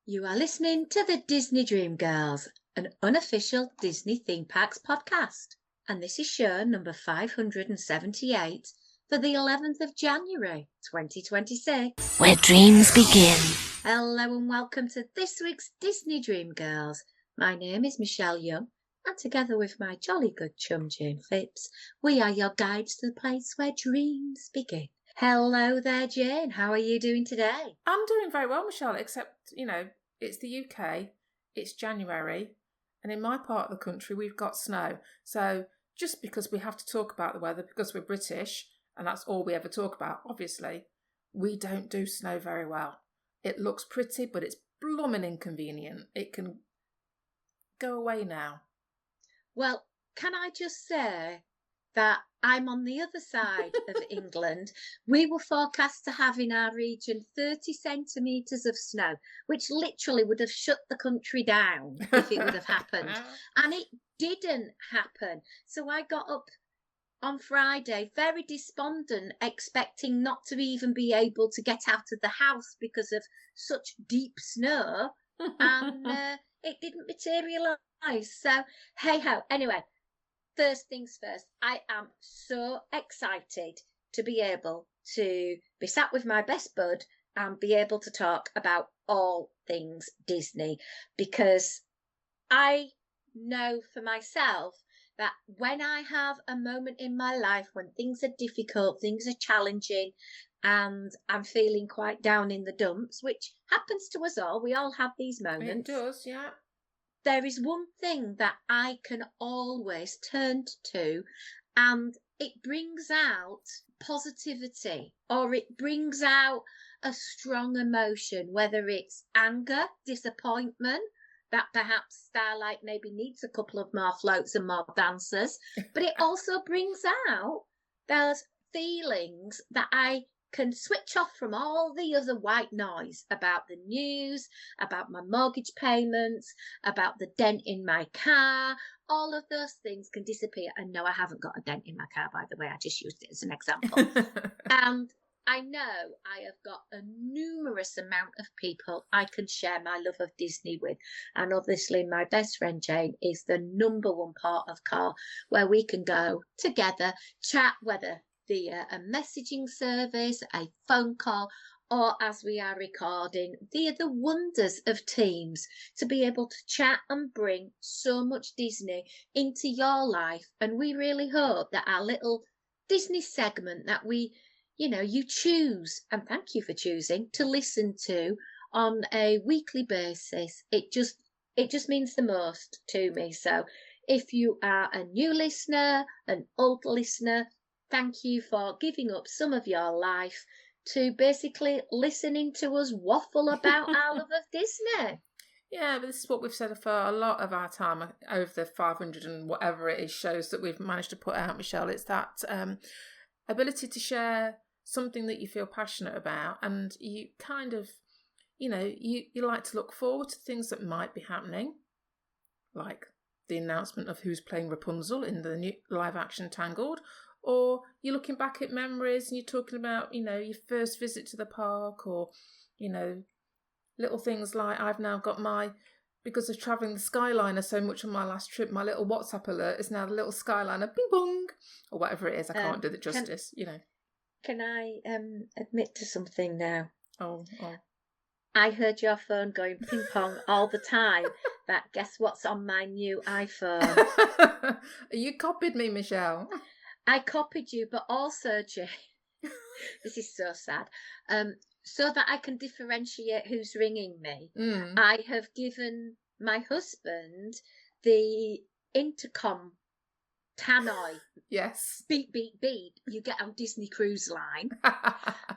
You are listening to the Disney Dream Girls, an unofficial Disney theme parks podcast. And this is show number 578 for the 11th of January 2026. Where dreams begin. Hello and welcome to this week's Disney Dream Girls. My name is Michelle Young, and together with my jolly good chum Jayne Phipps, we are your guides to the place where dreams begin. Hello there, Jayne. How are you doing today? I'm doing very well, Michelle, except, it's the UK, it's January, and in my part of the country, we've got snow. So just because we have to talk about the weather, because we're British, and that's all we ever talk about, obviously, we don't do snow very well. It looks pretty, but it's blooming inconvenient. It can go away now. Well, can I just say that I'm on the other side of England. We were forecast to have in our region 30 centimetres of snow, which literally would have shut the country down if it would have happened. And it didn't happen. So I got up on Friday very despondent, expecting not to even be able to get out of the house because of such deep snow. And it didn't materialise. So, hey-ho. Anyway. First things first, I am so excited to be able to be sat with my best bud and be able to talk about all things Disney, because I know for myself that when I have a moment in my life when things are difficult, things are challenging, and I'm feeling quite down in the dumps, which happens to us all. We all have these moments. It does, yeah. There is one thing that I can always turn to, and it brings out positivity, or it brings out a strong emotion, whether it's anger, disappointment, that perhaps Starlight maybe needs a couple of more floats and more dancers, but it also brings out those feelings that I can switch off from all the other white noise about the news, about my mortgage payments, about the dent in my car. All of those things can disappear. And no, I haven't got a dent in my car, by the way. I just used it as an example. And I know I have got a numerous amount of people I can share my love of Disney with. And obviously my best friend Jayne is the number one part of call where we can go together, chat, whether via a messaging service, a phone call, or as we are recording, via the wonders of Teams, to be able to chat and bring so much Disney into your life. And we really hope that our little Disney segment that you choose, and thank you for choosing, to listen to on a weekly basis, it just means the most to me. So if you are a new listener, an old listener, thank you for giving up some of your life to basically listening to us waffle about our love of Disney. Yeah, but this is what we've said for a lot of our time over the 500 and whatever it is shows that we've managed to put out, Michelle. It's that ability to share something that you feel passionate about, and you kind of, you like to look forward to things that might be happening, like the announcement of who's playing Rapunzel in the new live-action Tangled. Or you're looking back at memories and you're talking about, your first visit to the park, or, little things like I've now got because of travelling the Skyliner so much on my last trip, my little WhatsApp alert is now the little Skyliner, bing bong, or whatever it is. I can't do the justice, Can I admit to something now? Oh. I heard your phone going ping pong all the time. But guess what's on my new iPhone? You copied me, Michelle. I copied you, but also, Jay, this is so sad, so that I can differentiate who's ringing me, I have given my husband the intercom tannoy. Yes. Beep, beep, beep, you get on Disney Cruise Line.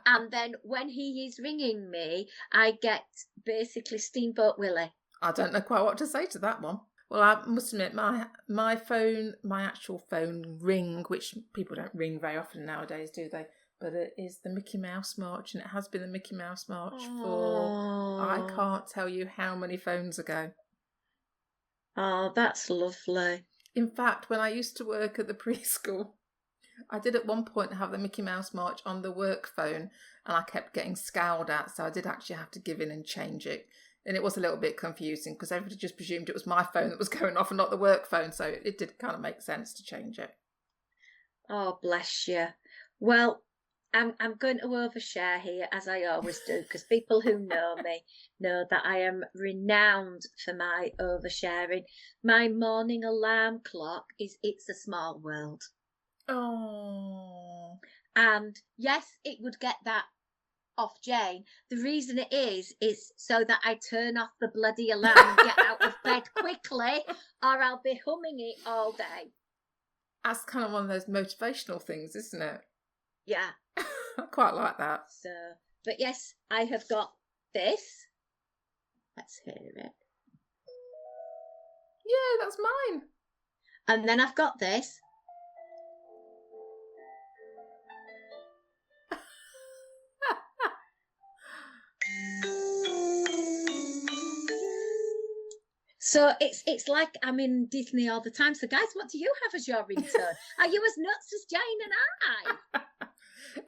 And then when he is ringing me, I get basically Steamboat Willie. I don't know quite what to say to that one. Well, I must admit, my phone, my actual phone ring, which people don't ring very often nowadays, do they? But it is the Mickey Mouse March, and it has been the Mickey Mouse March for, I can't tell you how many phones ago. Oh, that's lovely. In fact, when I used to work at the preschool, I did at one point have the Mickey Mouse March on the work phone, and I kept getting scowled at, so I did actually have to give in and change it. And it was a little bit confusing because everybody just presumed it was my phone that was going off and not the work phone. So it did kind of make sense to change it. Oh, bless you. Well, I'm going to overshare here, as I always do, because people who know me know that I am renowned for my oversharing. My morning alarm clock is It's a Small World. Oh. And yes, it would get that off Jayne. The reason it is so that I turn off the bloody alarm and get out of bed quickly, or I'll be humming it all day. That's kind of one of those motivational things, isn't it? Yeah. I quite like that. So, but yes, I have got this. Let's hear it. Yeah, that's mine. And then I've got this. So it's like I'm in Disney all the time. So guys, what do you have as your ringtone? Are you as nuts as Jayne and I?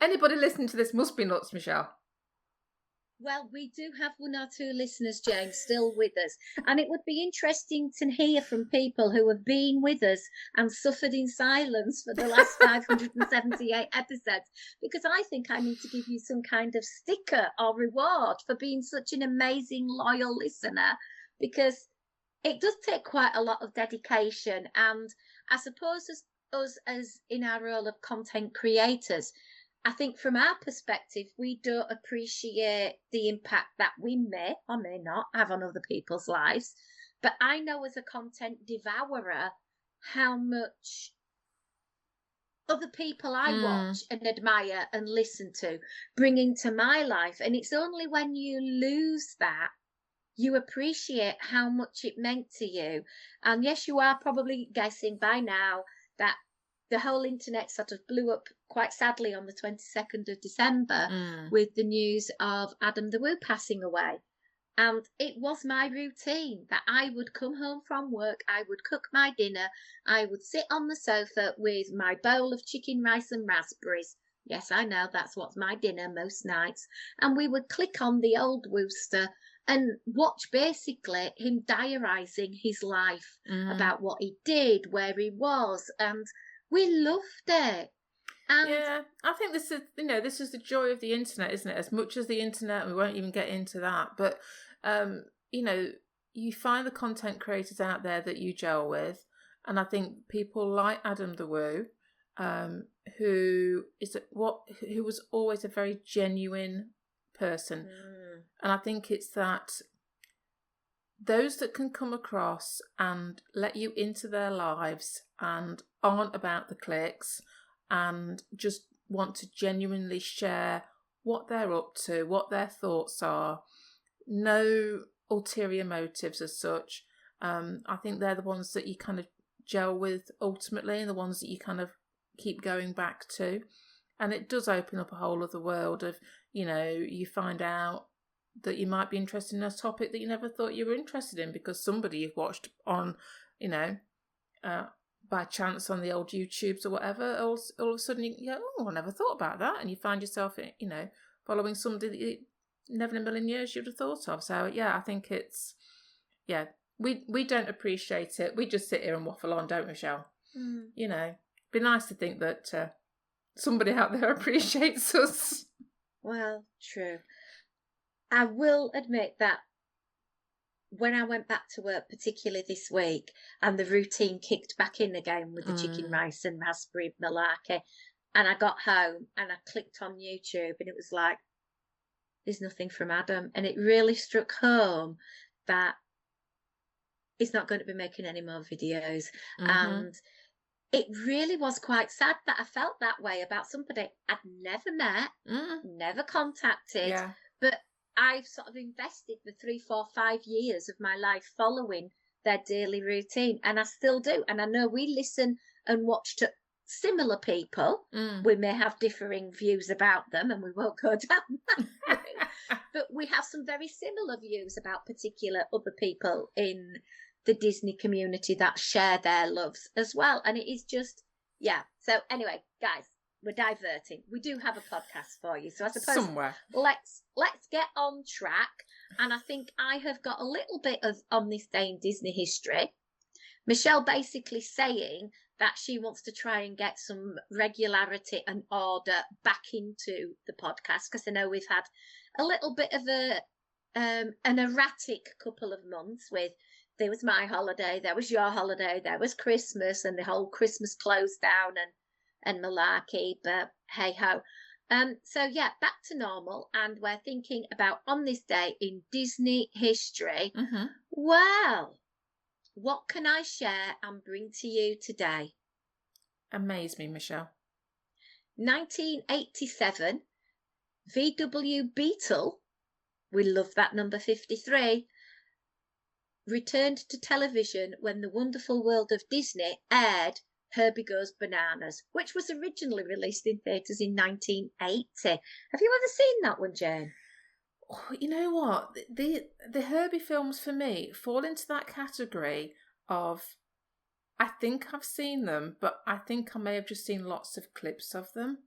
Anybody listening to this must be nuts, Michelle. Well, we do have one or two listeners, Jayne, still with us. And it would be interesting to hear from people who have been with us and suffered in silence for the last 578 episodes, because I think I need to give you some kind of sticker or reward for being such an amazing, loyal listener, because it does take quite a lot of dedication. And I suppose us as in our role of content creators, I think from our perspective, we don't appreciate the impact that we may or may not have on other people's lives. But I know as a content devourer how much other people I watch and admire and listen to bring into my life. And it's only when you lose that you appreciate how much it meant to you. And yes, you are probably guessing by now that the whole internet sort of blew up quite sadly on the 22nd of December with the news of Adam the Woo passing away. And it was my routine that I would come home from work, I would cook my dinner, I would sit on the sofa with my bowl of chicken rice and raspberries. Yes, I know that's what's my dinner most nights. And we would click on the old Wooster and watch basically him diarising his life about what he did, where he was, and we loved it. And yeah, I think this is the joy of the internet, isn't it? As much as the internet, we won't even get into that, but you find the content creators out there that you gel with, and I think people like Adam the Woo, who was always a very genuine person, and I think it's that those that can come across and let you into their lives and aren't about the clicks and just want to genuinely share what they're up to, what their thoughts are, no ulterior motives as such. I think they're the ones that you kind of gel with ultimately, and the ones that you kind of keep going back to. And it does open up a whole other world of, you find out that you might be interested in a topic that you never thought you were interested in because somebody you've watched on, by chance on the old YouTubes or whatever, all of a sudden you go, oh, I never thought about that. And you find yourself, following somebody that you never in a million years you'd have thought of. So, yeah, I think it's, we don't appreciate it. We just sit here and waffle on, don't we, Michelle? Be nice to think that somebody out there appreciates us. Well, true. I will admit that when I went back to work, particularly this week, and the routine kicked back in again with the chicken rice and raspberry malarkey, and I got home and I clicked on YouTube and it was like, there's nothing from Adam. And it really struck home that he's not going to be making any more videos. And it really was quite sad that I felt that way about somebody I'd never met, never contacted, but I've sort of invested the 3, 4, 5 years of my life following their daily routine, and I still do. And I know we listen and watch to similar people. We may have differing views about them, and we won't go down that route, but we have some very similar views about particular other people in the Disney community that share their loves as well. And it is just, So anyway, guys, we're diverting. We do have a podcast for you, so I suppose somewhere. Let's get on track. and I think I have got a little bit of On This Day in Disney History. Michelle basically saying that she wants to try and get some regularity and order back into the podcast, because I know we've had a little bit of an erratic couple of months with, there was my holiday, there was your holiday, there was Christmas, and the whole Christmas close down and malarkey, but hey ho. So yeah, back to normal, and we're thinking about On This Day in Disney History. Mm-hmm. Well, what can I share and bring to you today? Amaze me, Michelle. 1987, VW Beetle, we love that number 53, returned to television when The Wonderful World of Disney aired Herbie Goes Bananas, which was originally released in theatres in 1980. Have you ever seen that one, Jayne? Oh, you know what? The Herbie films for me fall into that category of, I think I've seen them, but I think I may have just seen lots of clips of them.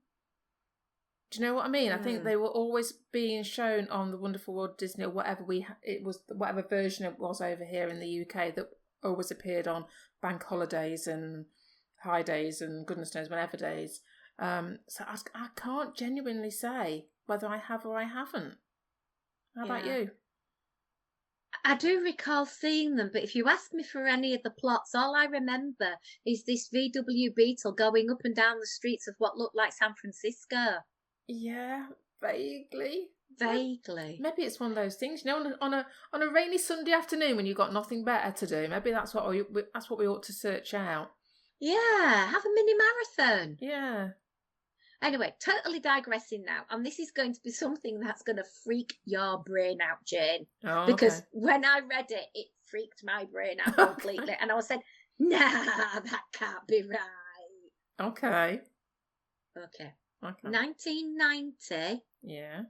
Do you know what I mean? I think they were always being shown on The Wonderful World of Disney, or whatever whatever version it was over here in the UK, that always appeared on bank holidays and high days and goodness knows whenever days. So I can't genuinely say whether I have or I haven't. How about you? I do recall seeing them, but if you ask me for any of the plots, all I remember is this VW Beetle going up and down the streets of what looked like San Francisco. Yeah, vaguely. Vaguely. Maybe it's one of those things, you know, on a rainy Sunday afternoon when you've got nothing better to do. Maybe that's what we ought to search out. Yeah, have a mini marathon. Yeah. Anyway, totally digressing now, and this is going to be something that's going to freak your brain out, Jayne. Oh, because okay. when I read it, it freaked my brain out completely, and I was saying, nah, that can't be right. Okay. 1990. Yeah.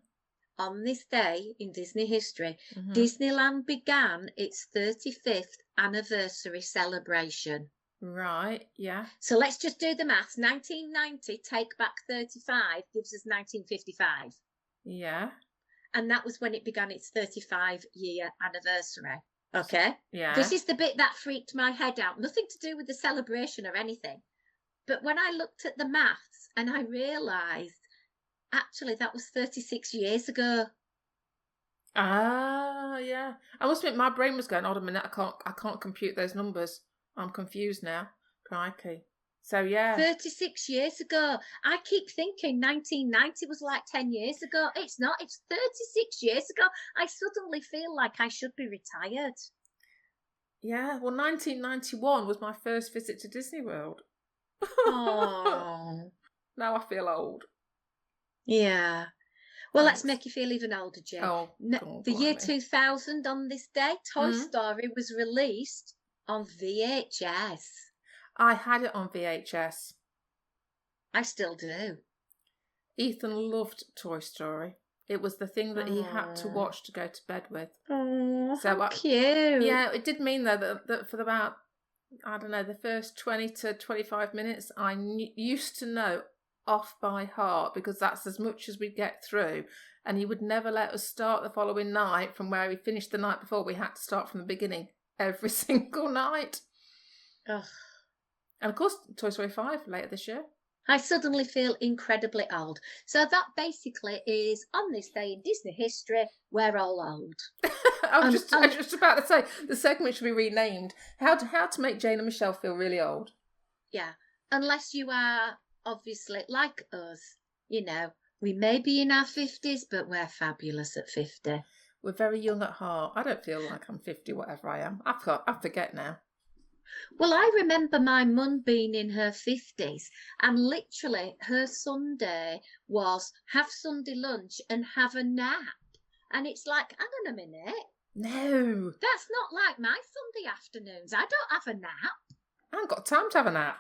On this day in Disney history, Mm-hmm. Disneyland began its 35th anniversary celebration. Right, yeah. So let's just do the maths. 1990, take back 35, gives us 1955. Yeah. And that was when it began its 35-year anniversary. Okay? Yeah. This is the bit that freaked my head out. Nothing to do with the celebration or anything. But when I looked at the maths and I realised, actually, that was 36 years ago. Ah, yeah. I must admit, my brain was going, hold a minute, I can't compute those numbers. I'm confused now. Crikey. So, yeah. 36 years ago. I keep thinking 1990 was like 10 years ago. It's not. It's 36 years ago. I suddenly feel like I should be retired. Yeah, well, 1991 was my first visit to Disney World. Oh. Now I feel old. Yeah. Well, Thanks. let's make you feel even older, Jane. Oh, the year 2000, on this day, Toy Story was released on VHS. I had it on VHS. I still do. Ethan loved Toy Story. It was the thing that he had to watch to go to bed with. Oh, so how cute. Yeah, it did mean, though, that for about, I don't know, the first 20 to 25 minutes, I used to know off by heart, because that's as much as we'd get through. And he would never let us start the following night from where we finished the night before. We had to start from the beginning every single night. Ugh. And of course, Toy Story 5 later this year. I suddenly feel incredibly old. So that basically is On This Day in Disney History, we're all old. I was just about to say, the segment should be renamed How to Make Jayne and Michelle Feel Really Old. Yeah, unless you are obviously like us, you know, we may be in our 50s, but we're fabulous at 50. We're very young at heart. I don't feel like I'm 50, whatever I am. I forget now. Well, I remember my mum being in her 50s, and literally her Sunday was have Sunday lunch and have a nap. And it's like, hang on a minute. No. That's not like my Sunday afternoons. I don't have a nap. I haven't got time to have a nap.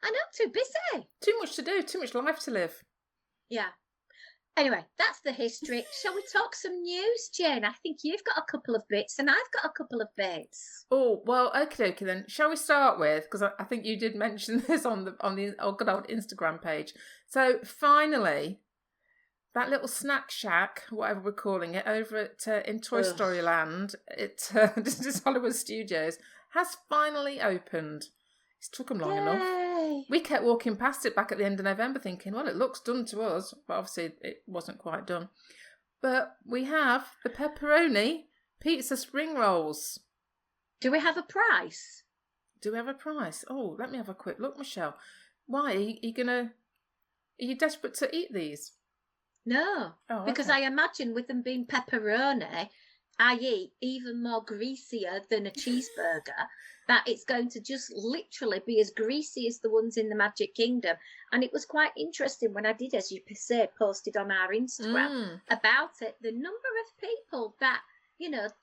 I know, too busy. Too much to do, too much life to live. Yeah. Anyway, that's the history. Shall we talk some news, Jayne? I think you've got a couple of bits and I've got a couple of bits. Oh, well, okie dokie then. Shall we start with, because I think you did mention this on the good old Instagram page. So finally, that little snack shack, whatever we're calling it, over at in Toy Ugh. Story Land, it just Hollywood Studios, has finally opened. It's took them long enough. Yay. We kept walking past it back at the end of November thinking, well, it looks done to us, but obviously it wasn't quite done. But we have the pepperoni pizza spring rolls. Do we have a price? Do we have a price? Oh, let me have a quick look, Michelle. Why? Are you desperate to eat these? No, because I imagine with them being pepperoni, i.e. even more greasier than a cheeseburger, that it's going to just literally be as greasy as the ones in the Magic Kingdom. And it was quite interesting when I did, as you say, posted on our Instagram about it, the number of people that,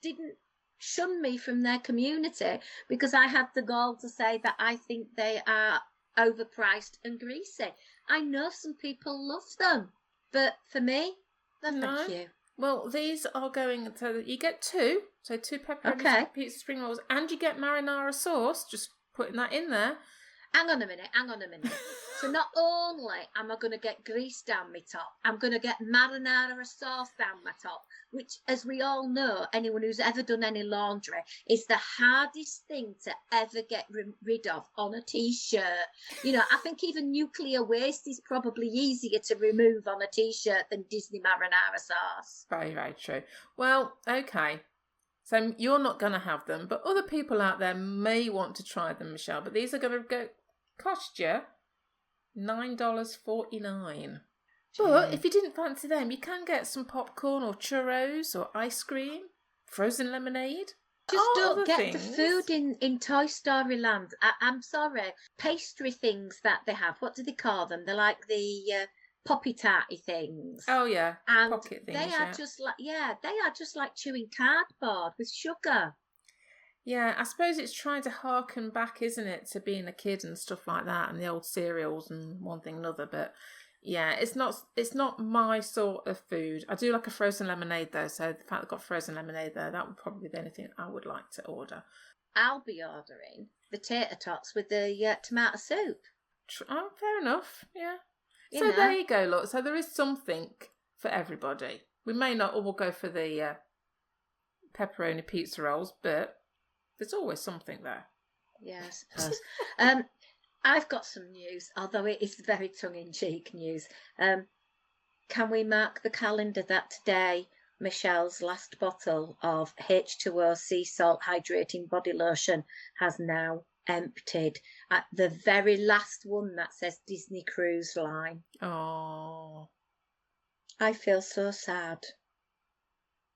didn't shun me from their community because I had the gall to say that I think they are overpriced and greasy. I know some people love them. But for me, no, thank you. Well, these are going to... You get two. So 2 pepperoni pizza spring rolls. And you get marinara sauce. Just putting that in there. Hang on a minute. So not only am I going to get grease down my top, I'm going to get marinara sauce down my top, which, as we all know, anyone who's ever done any laundry, is the hardest thing to ever get rid of on a T-shirt. I think even nuclear waste is probably easier to remove on a T-shirt than Disney marinara sauce. Very, very true. Well, okay. So you're not going to have them, but other people out there may want to try them, Michelle. But these are going to cost you $9.49. But if you didn't fancy them, you can get some popcorn or churros or ice cream, frozen lemonade. Just don't get the food in Toy Story Land. I'm sorry. Pastry things that they have, what do they call them? They're like the poppy tarty things. Oh yeah, and pocket things. They are just like chewing cardboard with sugar. Yeah, I suppose it's trying to harken back, isn't it, to being a kid and stuff like that, and the old cereals and one thing and another. But yeah, it's not my sort of food. I do like a frozen lemonade though, so the fact I've got frozen lemonade there, that would probably be the only thing I would like to order. I'll be ordering the tater tots with the tomato soup. Oh, fair enough. Yeah. So there you go, look. So there is something for everybody. We may not all go for the pepperoni pizza rolls, but there's always something there. Yeah, I suppose. I've got some news, although it is very tongue-in-cheek news. Can we mark the calendar that today Michelle's last bottle of H2O sea salt hydrating body lotion has now emptied? At the very last one that says Disney Cruise Line. Oh, I feel so sad.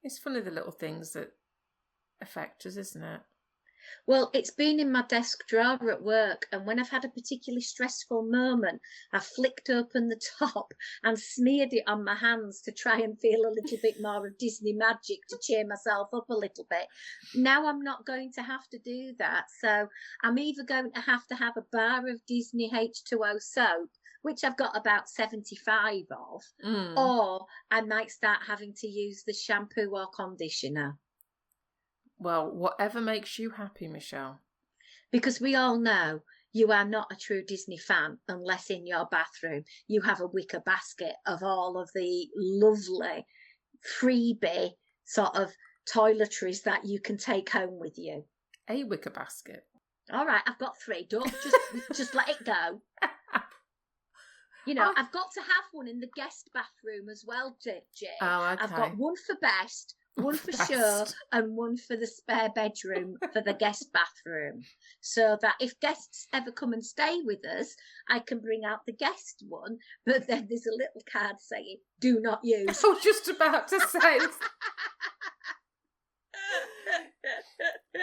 It's funny the little things that affect us, isn't it? Well, it's been in my desk drawer at work, and when I've had a particularly stressful moment, I flicked open the top and smeared it on my hands to try and feel a little bit more of Disney magic to cheer myself up a little bit. Now I'm not going to have to do that, so I'm either going to have a bar of Disney H2O soap, which I've got about 75 of, or I might start having to use the shampoo or conditioner. Well, whatever makes you happy, Michelle. Because we all know you are not a true Disney fan unless in your bathroom you have a wicker basket of all of the lovely freebie sort of toiletries that you can take home with you. A wicker basket. All right, I've got 3. Don't just let it go. I've got to have one in the guest bathroom as well, Jayne. Oh, okay. I've got one for best, one for show, and one for the spare bedroom for the guest bathroom. So that if guests ever come and stay with us, I can bring out the guest one, but then there's a little card saying, do not use. I was just about to say this.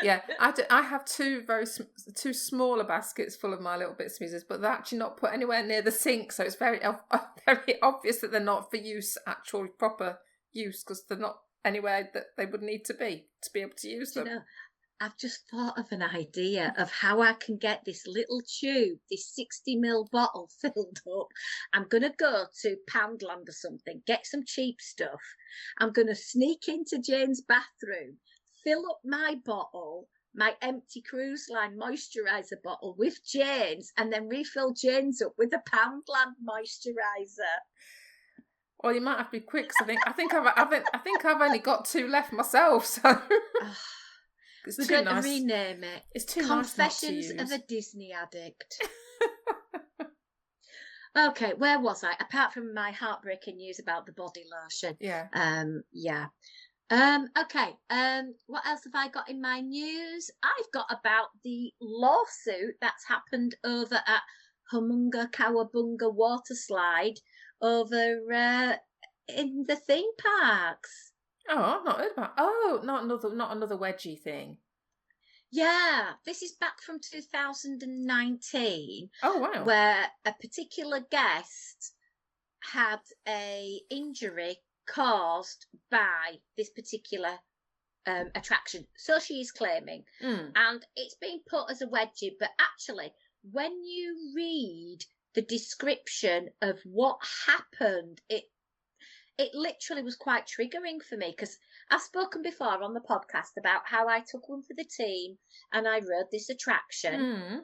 Yeah, I have two smaller baskets full of my little bits and pieces, but they're actually not put anywhere near the sink, so it's very obvious that they're not for use, actual proper use, because they're not anywhere that they would need to be able to use them. I've just thought of an idea of how I can get this little tube, this 60ml bottle filled up. I'm going to go to Poundland or something, get some cheap stuff. I'm going to sneak into Jayne's bathroom, fill up my bottle, my empty Cruise Line moisturiser bottle with Jayne's, and then refill Jayne's up with a Poundland moisturiser. Or you might have to be quick because I think I've only got 2 left myself. So it's we're too going nice. to rename it. It's too Confessions nice not to of use. a Disney Addict. Okay, where was I? Apart from my heartbreaking news about the body lotion. Yeah. Yeah. Okay. What else have I got in my news? I've got about the lawsuit that's happened over at Humunga Kawabunga water slide over in the theme parks. Oh, I've not heard about. Oh, not another wedgie thing. Yeah, this is back from 2019. Oh wow. Where a particular guest had a injury caused by this particular attraction. So she is claiming. And it's been put as a wedgie, but actually, when you read the description of what happened, it literally was quite triggering for me, because I've spoken before on the podcast about how I took one for the team and I rode this attraction.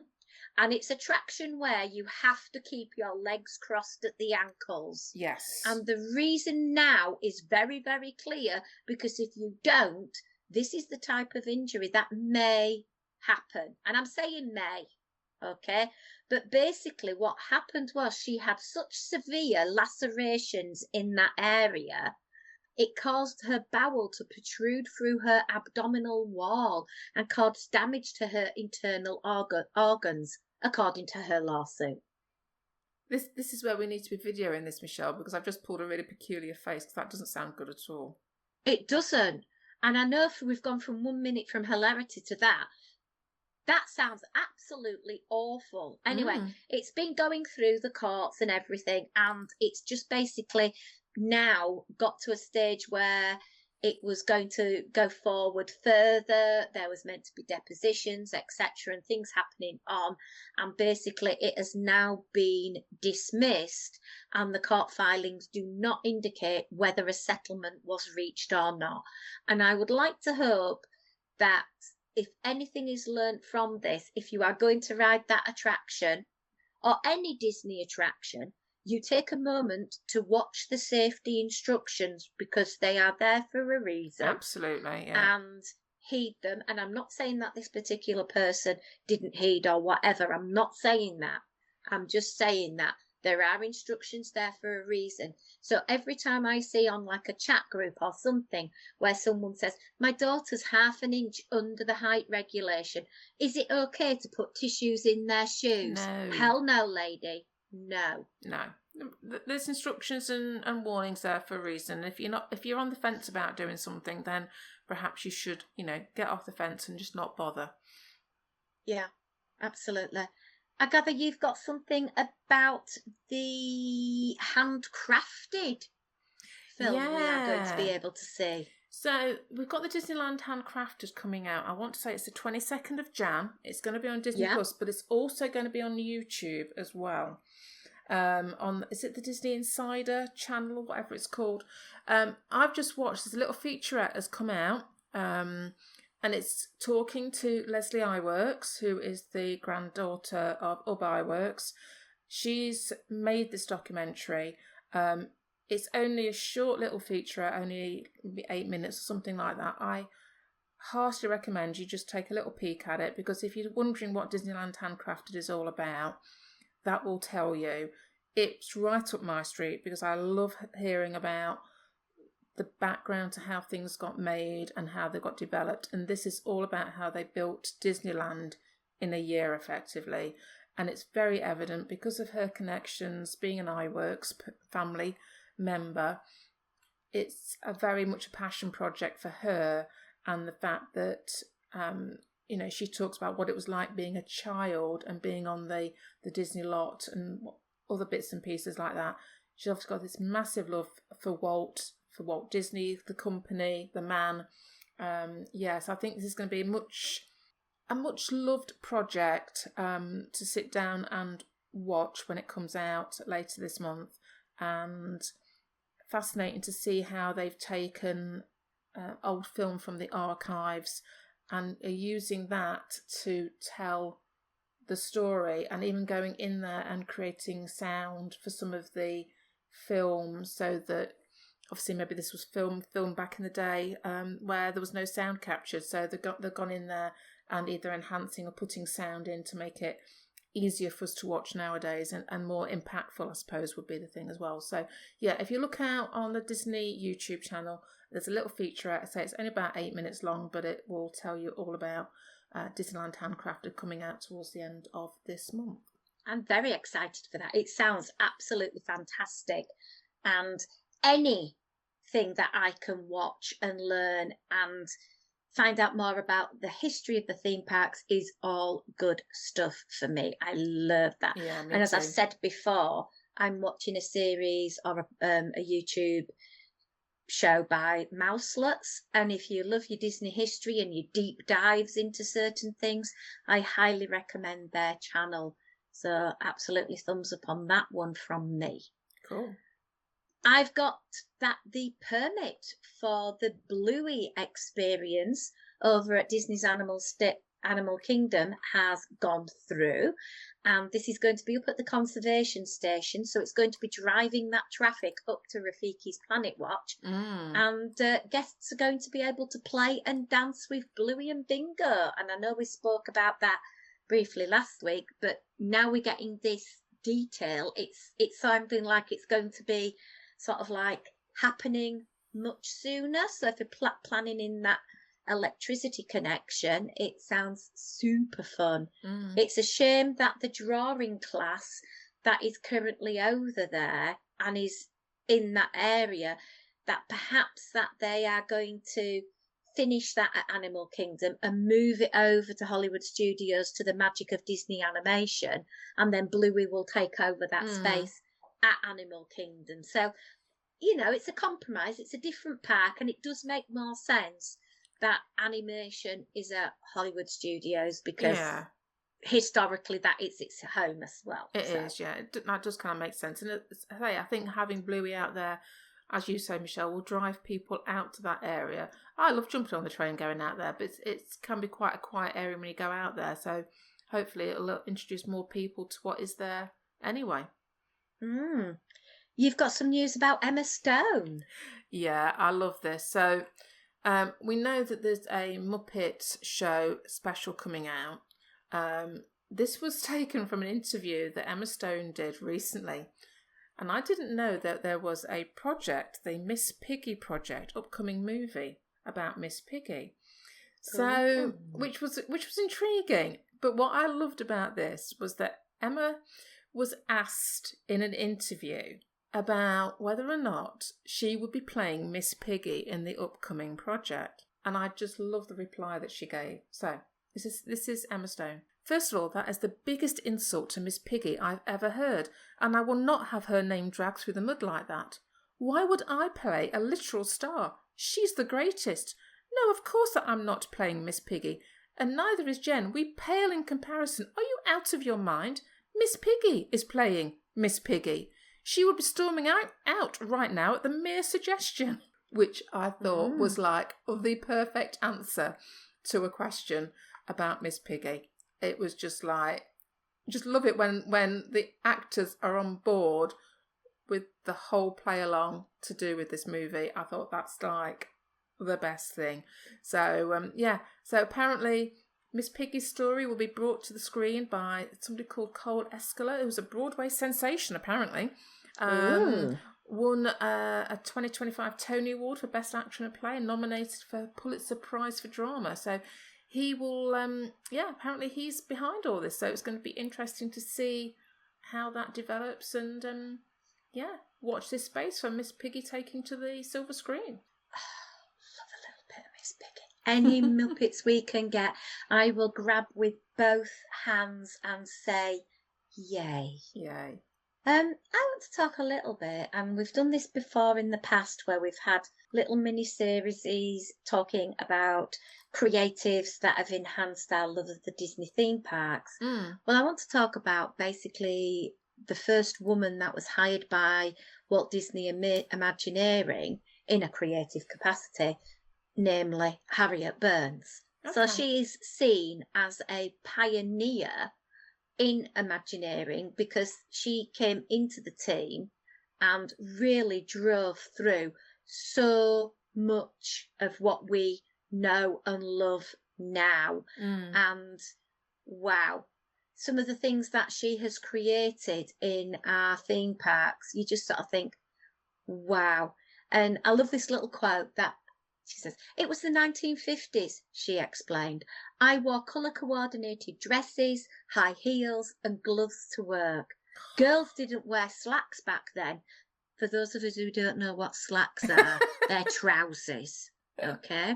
And it's attraction where you have to keep your legs crossed at the ankles. Yes. And the reason now is very, very clear, because if you don't, this is the type of injury that may happen. And I'm saying may, okay? But basically what happened was she had such severe lacerations in that area, it caused her bowel to protrude through her abdominal wall and caused damage to her internal organs, according to her lawsuit. This is where we need to be videoing this, Michelle, because I've just pulled a really peculiar face, because that doesn't sound good at all. It doesn't. And I know we've gone from 1 minute from hilarity to that. That sounds absolutely awful. Anyway, it's been going through the courts and everything, and it's just basically now got to a stage where it was going to go forward further. There was meant to be depositions, etc., and things happening on. And basically, it has now been dismissed, and the court filings do not indicate whether a settlement was reached or not. And I would like to hope that if anything is learnt from this, if you are going to ride that attraction or any Disney attraction, you take a moment to watch the safety instructions, because they are there for a reason. Absolutely, yeah. And heed them. And I'm not saying that this particular person didn't heed or whatever. I'm not saying that. I'm just saying that there are instructions there for a reason. So every time I see on like a chat group or something where someone says, my daughter's 1/2 inch under the height regulation, is it okay to put tissues in their shoes? No. Hell no, lady. No. There's instructions and warnings there for a reason. If you're on the fence about doing something, then perhaps you should, get off the fence and just not bother. Yeah, absolutely. I gather you've got something about the handcrafted film we are going to be able to see. So we've got the Disneyland Handcrafters coming out. I want to say it's the 22nd of Jan. It's going to be on Disney Plus, but it's also going to be on YouTube as well. Is it the Disney Insider channel, whatever it's called? I've just watched, there's a little featurette has come out, and it's talking to Leslie Iwerks, who is the granddaughter of Ub Iwerks. She's made this documentary. It's only a short little featurette, only 8 minutes or something like that. I heartily recommend you just take a little peek at it, because if you're wondering what Disneyland Handcrafted is all about, that will tell you. It's right up my street, because I love hearing about the background to how things got made and how they got developed. And this is all about how they built Disneyland in a year, effectively. And it's very evident because of her connections, being an Iwerks family member. It's very much a passion project for her, and the fact that she talks about what it was like being a child and being on the Disney lot and other bits and pieces like that. She's obviously got this massive love for Walt Disney, the company, the man. So I think this is going to be a much loved project to sit down and watch when it comes out later this month, and fascinating to see how they've taken old film from the archives and are using that to tell the story, and even going in there and creating sound for some of the film so that obviously maybe this was filmed back in the day where there was no sound captured, so they've gone in there and either enhancing or putting sound in to make it easier for us to watch nowadays and more impactful, I suppose, would be the thing as well. So yeah, if you look out on the Disney YouTube channel, there's a little featurette. I say it's only about 8 minutes long, but it will tell you all about Disneyland Handcrafted coming out towards the end of this month. I'm very excited for that. It sounds absolutely fantastic. And anything that I can watch and learn and find out more about the history of the theme parks is all good stuff for me. I love that. Yeah, and as I said before, I'm watching a series or a YouTube show by Mouselets, and if you love your Disney history and your deep dives into certain things, I highly recommend their channel. So absolutely thumbs up on that one from me. Cool. I've got the permit for the Bluey experience over at Disney's Animal Kingdom has gone through, and this is going to be up at the conservation station, so it's going to be driving that traffic up to Rafiki's Planet Watch, and guests are going to be able to play and dance with Bluey and Bingo. And I know we spoke about that briefly last week, but now we're getting this detail. It's sounding like it's going to be sort of like happening much sooner. So if you're planning in that electricity connection, it sounds super fun. It's a shame that the drawing class that is currently over there and is in that area, that perhaps that they are going to finish that at Animal Kingdom and move it over to Hollywood Studios to the magic of Disney animation, and then Bluey will take over that space at Animal Kingdom. So, it's a compromise. It's a different park, and it does make more sense that animation is at Hollywood Studios because historically that is its home as well. It is, yeah. That does kind of make sense. And I think having Bluey out there, as you say, Michelle, will drive people out to that area. I love jumping on the train going out there, but it can be quite a quiet area when you go out there. So hopefully it'll introduce more people to what is there anyway. You've got some news about Emma Stone. Yeah, I love this. So we know that there's a Muppet show special coming out. This was taken from an interview that Emma Stone did recently. And I didn't know that there was a project, the Miss Piggy project, upcoming movie about Miss Piggy. So, which was intriguing. But what I loved about this was that Emma was asked in an interview about whether or not she would be playing Miss Piggy in the upcoming project. And I just love the reply that she gave. So, this is Emma Stone. First of all, that is the biggest insult to Miss Piggy I've ever heard, and I will not have her name dragged through the mud like that. Why would I play a literal star? She's the greatest. No, of course I'm not playing Miss Piggy, and neither is Jen. We pale in comparison. Are you out of your mind? Miss Piggy is playing Miss Piggy. She would be storming out right now at the mere suggestion, which I thought was like the perfect answer to a question about Miss Piggy. It was just like, just love it when the actors are on board with the whole play along to do with this movie. I thought that's like the best thing. So, so apparently Miss Piggy's story will be brought to the screen by somebody called Cole Escala, who's a Broadway sensation apparently. Won a 2025 Tony Award for Best Actor in a Play and nominated for Pulitzer Prize for Drama. So he will, apparently he's behind all this. So it's going to be interesting to see how that develops and, watch this space for Miss Piggy taking to the silver screen. Love a little bit of Miss Piggy. Any Muppets we can get, I will grab with both hands and say, yay. Yay. I want to talk a little bit, and we've done this before in the past where we've had little mini-series talking about creatives that have enhanced our love of the Disney theme parks. Well, I want to talk about basically the first woman that was hired by Walt Disney Imagineering in a creative capacity, namely Harriet Burns. Okay. So she's seen as a pioneer in Imagineering because she came into the team and really drove through so much of what we know and love now. And wow, some of the things that she has created in our theme parks, you just sort of think, wow. And I love this little quote that she says, "It was the 1950s, she explained. I wore colour coordinated dresses, high heels, and gloves to work. Girls didn't wear slacks back then. For those of us who don't know what slacks are, they're trousers. Okay?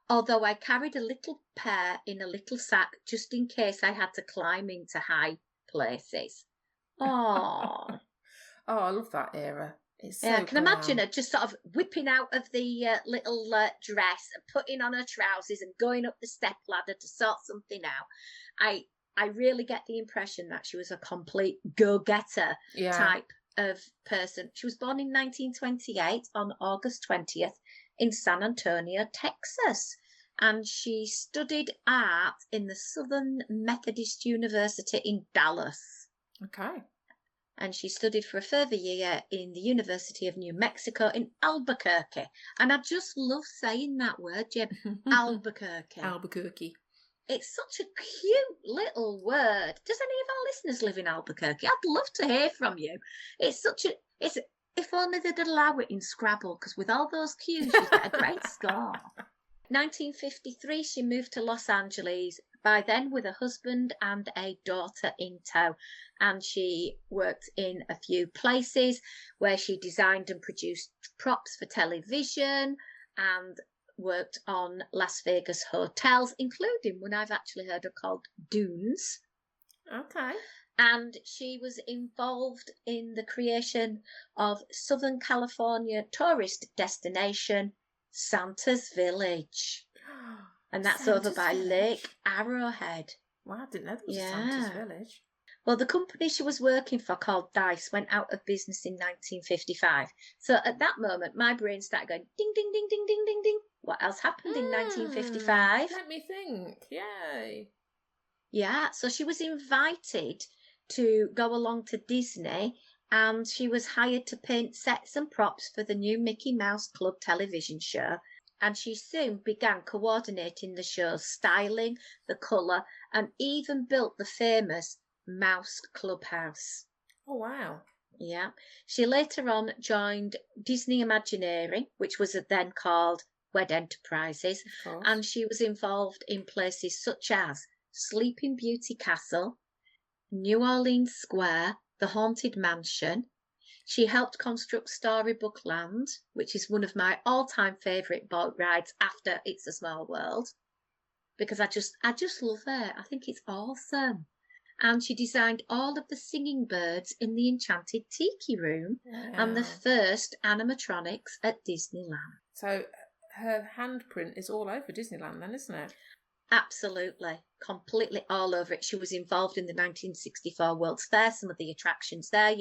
Although I carried a little pair in a little sack just in case I had to climb into high places." Oh. Oh, I love that era. It's so Yeah, I can imagine glam. her just sort of whipping out of the little dress and putting on her trousers and going up the step ladder to sort something out. I really get the impression that she was a complete go-getter type of person. She was born in 1928 on August 20th in San Antonio, Texas. And she studied art in the Southern Methodist University in Dallas. Okay. And she studied for a further year in the University of New Mexico in Albuquerque. And I just love saying that word, Jim. Albuquerque. Albuquerque. It's such a cute little word. Does any of our listeners live in Albuquerque? I'd love to hear from you. It's if only they'd allow it in Scrabble, because with all those cues, you'd get a great score. 1953, she moved to Los Angeles, by then with a husband and a daughter in tow. And she worked in a few places where she designed and produced props for television and worked on Las Vegas hotels, including one I've actually heard of called Dunes. Okay. And she was involved in the creation of Southern California tourist destination Santa's Village. And that's Santa's over by Village? Lake Arrowhead. Wow, I didn't know there was a Santa's Village. Well, the company she was working for, called Dice, went out of business in 1955. So at that moment, my brain started going ding, ding, ding, ding, ding, ding, ding. What else happened in 1955? Let me think. Yay. Yeah, so she was invited to go along to Disney, and she was hired to paint sets and props for the new Mickey Mouse Club television show. And she soon began coordinating the show's styling, the colour, and even built the famous Mouse Clubhouse. Oh, wow. Yeah. She later on joined Disney Imagineering, which was then called Wed Enterprises, and she was involved in places such as Sleeping Beauty Castle, New Orleans Square, the Haunted Mansion. She helped construct Storybook Land, which is one of my all-time favourite boat rides after It's a Small World, because I just love it. I think it's awesome. And she designed all of the singing birds in the Enchanted Tiki Room and the first animatronics at Disneyland. So her handprint is all over Disneyland then, isn't it? Absolutely. Completely all over it. She was involved in the 1964 World's Fair, some of the attractions there,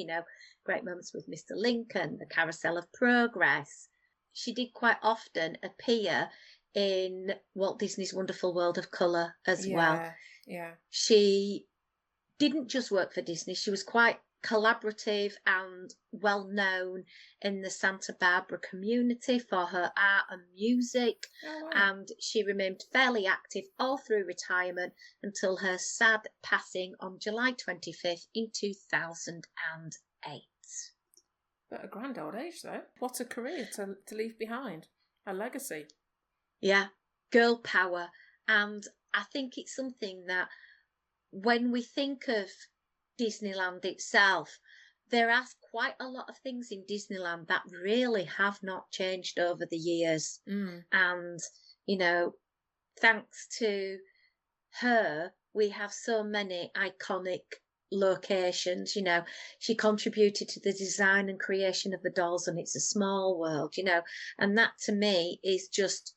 great moments with Mr. Lincoln, the Carousel of Progress. She did quite often appear in Walt Disney's Wonderful World of Colour as well. Yeah. She didn't just work for Disney. She was quite collaborative and well known in the Santa Barbara community for her art and music. Oh, wow. And she remained fairly active all through retirement until her sad passing on July 25th in 2008. But a grand old age, though. What a career to leave behind. A legacy. Yeah, girl power. And I think it's something that when we think of Disneyland itself, there are quite a lot of things in Disneyland that really have not changed over the years. And, thanks to her, we have so many iconic locations. She contributed to the design and creation of the dolls on It's a Small World, and that to me is just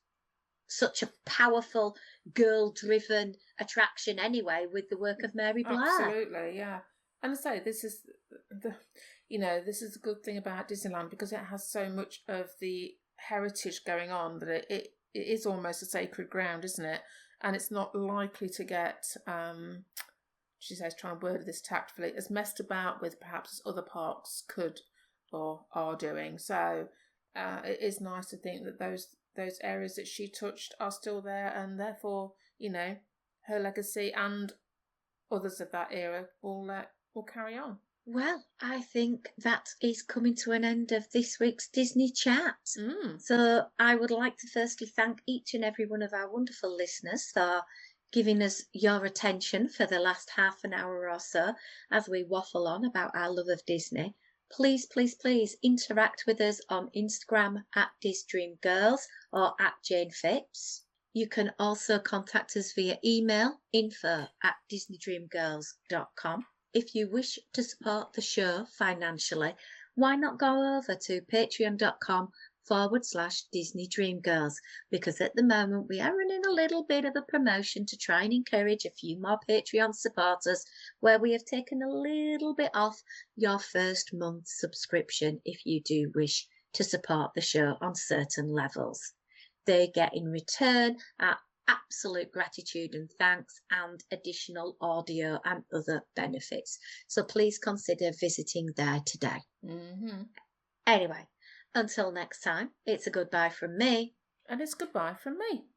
such a powerful girl-driven attraction anyway, with the work of Mary Blair. Absolutely, yeah. And I say this is this is the good thing about Disneyland, because it has so much of the heritage going on that it is almost a sacred ground, isn't it? And it's not likely to get she says, try and word this tactfully, as messed about with perhaps as other parks could or are doing. So it is nice to think that those areas that she touched are still there, and therefore, you know, her legacy and others of that era will carry on. Well, I think that is coming to an end of this week's Disney chat. So I would like to firstly thank each and every one of our wonderful listeners for giving us your attention for the last half an hour or so as we waffle on about our love of Disney. Please, please, please interact with us on Instagram at DisDreamGirls or at Jayne Phipps. You can also contact us via email info@disneydreamgirls.com. If you wish to support the show financially, why not go over to patreon.com/Disney Dream Girls, because at the moment we are running a little bit of a promotion to try and encourage a few more Patreon supporters, where we have taken a little bit off your first month's subscription if you do wish to support the show on certain levels. They get in return our absolute gratitude and thanks, and additional audio and other benefits. So please consider visiting there today. Anyway, until next time, it's a goodbye from me. And it's goodbye from me.